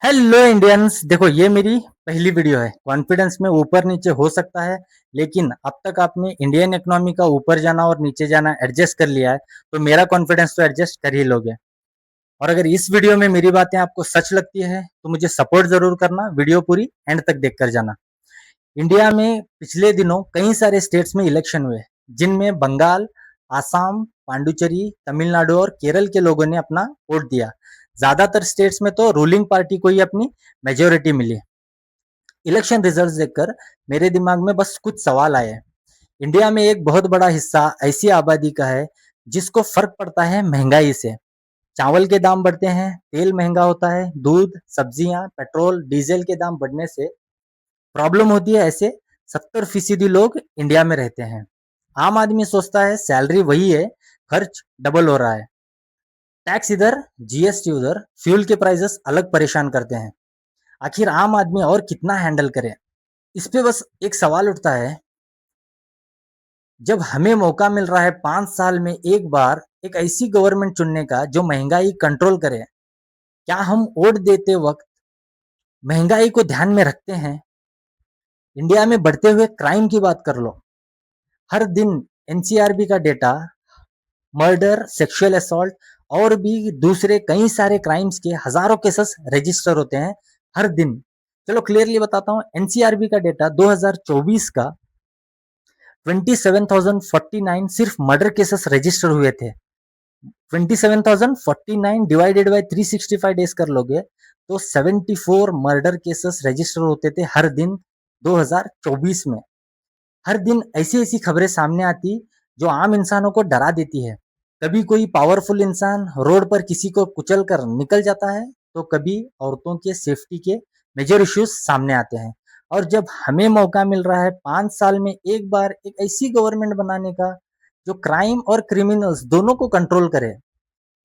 Hello Indians. देखो, ये मेरी पहली वीडियो है। कॉन्फिडेंस में ऊपर नीचे हो सकता है, लेकिन अब तक आपने इंडियन इकोनॉमी का ऊपर जाना और नीचे जाना एडजस्ट कर लिया है, तो मेरा कॉन्फिडेंस तो एडजस्ट कर ही लोगे। और अगर इस वीडियो में मेरी बातें आपको सच लगती है तो मुझे सपोर्ट जरूर करना, वीडियो पूरी एंड तक देख कर जाना। इंडिया में पिछले दिनों कई सारे स्टेट्स में इलेक्शन हुए, जिनमें बंगाल, आसाम, पांडुचेरी, तमिलनाडु और केरल के लोगों ने अपना वोट दिया। ज्यादातर स्टेट्स में तो रूलिंग पार्टी को ही अपनी मेजोरिटी मिली। इलेक्शन रिजल्ट्स देखकर मेरे दिमाग में बस कुछ सवाल आए। इंडिया में एक बहुत बड़ा हिस्सा ऐसी आबादी का है जिसको फर्क पड़ता है महंगाई से। चावल के दाम बढ़ते हैं, तेल महंगा होता है, दूध, सब्जियां, पेट्रोल, डीजल के दाम बढ़ने से प्रॉब्लम होती है। ऐसे 70% लोग इंडिया में रहते हैं। आम आदमी सोचता है सैलरी वही है, खर्च डबल हो रहा है। टैक्स इधर, जीएसटी उधर, फ्यूल के प्राइसेस अलग परेशान करते हैं। आखिर आम आदमी और कितना हैंडल करे? इस पे बस एक सवाल उठता है, जब हमें मौका मिल रहा है 5 साल में एक बार एक ऐसी गवर्नमेंट चुनने का जो महंगाई कंट्रोल करे, क्या हम वोट देते वक्त महंगाई को ध्यान में रखते हैं? इंडिया में बढ़ते हुए क्राइम की बात कर लो। हर दिन एनसीआरबी का डेटा मर्डर, सेक्सुअल असॉल्ट और भी दूसरे कई सारे क्राइम्स के हजारों केसेस रजिस्टर होते हैं हर दिन। चलो क्लियरली बताता हूँ, एनसीआरबी का डेटा 2024 का 27,049 सिर्फ मर्डर केसेस रजिस्टर हुए थे। 27,049 डिवाइडेड बाय 365 डेज कर लोगे तो 74 मर्डर केसेस रजिस्टर होते थे हर दिन 2024 में। हर दिन ऐसी ऐसी खबरें सामने आती जो आम इंसानों को डरा देती है। कभी कोई पावरफुल इंसान रोड पर किसी को कुचल कर निकल जाता है, तो कभी औरतों के सेफ्टी के मेजर इश्यूज सामने आते हैं। और जब हमें मौका मिल रहा है 5 साल में एक बार एक ऐसी गवर्नमेंट बनाने का जो क्राइम और क्रिमिनल्स दोनों को कंट्रोल करे,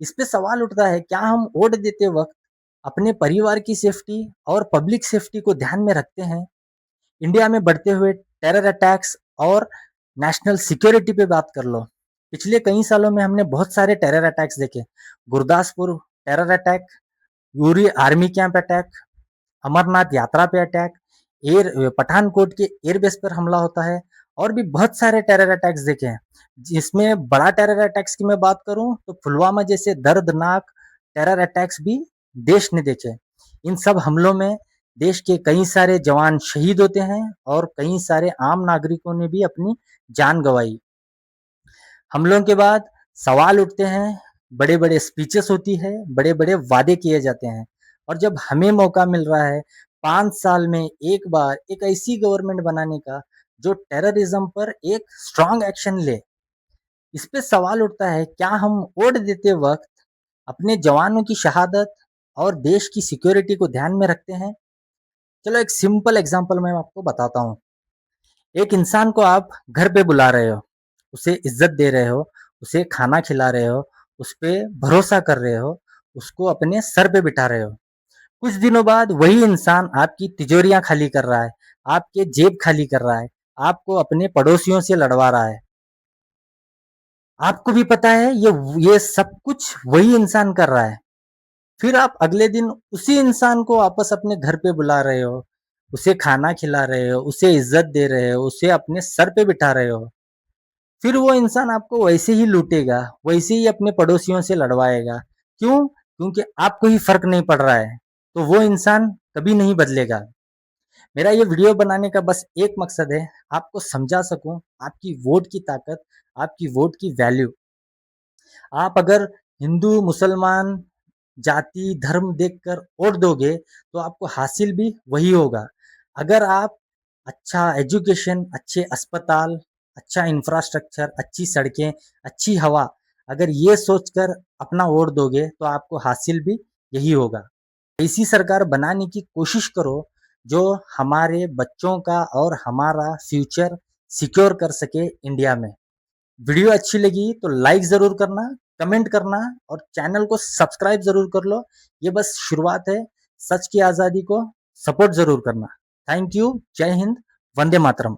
इस पे सवाल उठता है, क्या हम वोट देते वक्त अपने परिवार की सेफ्टी और पब्लिक सेफ्टी को ध्यान में रखते हैं? इंडिया में बढ़ते हुए टेरर अटैक्स और नेशनल सिक्योरिटी पे बात कर लो। पिछले कई सालों में हमने बहुत सारे टेरर अटैक्स देखे। Gurdaspur terror attack, Uri army camp attack, Amarnath Yatra पे अटैक, एयर पठानकोट के एयरबेस पर हमला होता है, और भी बहुत सारे टेरर अटैक्स देखे हैं। जिसमें बड़ा टेरर अटैक्स की मैं बात करूं तो पुलवामा जैसे दर्दनाक टेरर अटैक्स भी देश ने देखे। इन सब हमलों में देश के कई सारे जवान शहीद होते हैं और कई सारे आम नागरिकों ने भी अपनी जान गंवाई। हमलों के बाद सवाल उठते हैं, बड़े बड़े स्पीचेस होती है, बड़े बड़े वादे किए जाते हैं। और जब हमें मौका मिल रहा है 5 साल में एक बार एक ऐसी गवर्नमेंट बनाने का जो टेररिज्म पर एक स्ट्रांग एक्शन ले, इस पे सवाल उठता है, क्या हम वोट देते वक्त अपने जवानों की शहादत और देश की सिक्योरिटी को ध्यान में रखते हैं? चलो एक सिंपल एग्जांपल मैं आपको बताता हूँ। एक इंसान को आप घर पे बुला रहे हो, उसे इज्जत दे रहे हो, उसे खाना खिला रहे हो, उस पे भरोसा कर रहे हो, उसको अपने सर पे बिठा रहे हो। कुछ दिनों बाद वही इंसान आपकी तिजोरियां खाली कर रहा है, आपके जेब खाली कर रहा है, आपको अपने पड़ोसियों से लड़वा रहा है। आपको भी पता है ये सब कुछ वही इंसान कर रहा है। फिर आप अगले दिन उसी इंसान को वापस अपने घर पे बुला रहे हो, उसे खाना खिला रहे हो, उसे इज्जत दे रहे हो, उसे अपने सर पे बिठा रहे हो। फिर वो इंसान आपको वैसे ही लूटेगा, वैसे ही अपने पड़ोसियों से लड़वाएगा। क्यों? क्योंकि आपको ही फर्क नहीं पड़ रहा है, तो वो इंसान कभी नहीं बदलेगा। मेरा ये वीडियो बनाने का बस एक मकसद है, आपको समझा सकूं आपकी वोट की ताकत, आपकी वोट की वैल्यू। आप अगर हिंदू, मुसलमान, जाति, धर्म देखकर वोट दोगे तो आपको हासिल भी वही होगा। अगर आप अच्छा एजुकेशन, अच्छे अस्पताल, अच्छा इंफ्रास्ट्रक्चर, अच्छी सड़कें, अच्छी हवा, अगर ये सोचकर अपना वोट दोगे तो आपको हासिल भी यही होगा। ऐसी सरकार बनाने की कोशिश करो जो हमारे बच्चों का और हमारा फ्यूचर सिक्योर कर सके इंडिया में। वीडियो अच्छी लगी तो लाइक जरूर करना, कमेंट करना और चैनल को सब्सक्राइब जरूर कर लो। ये बस शुरुआत है। सच की आजादी को सपोर्ट जरूर करना। Thank you. जय हिंद। वंदे मातरम।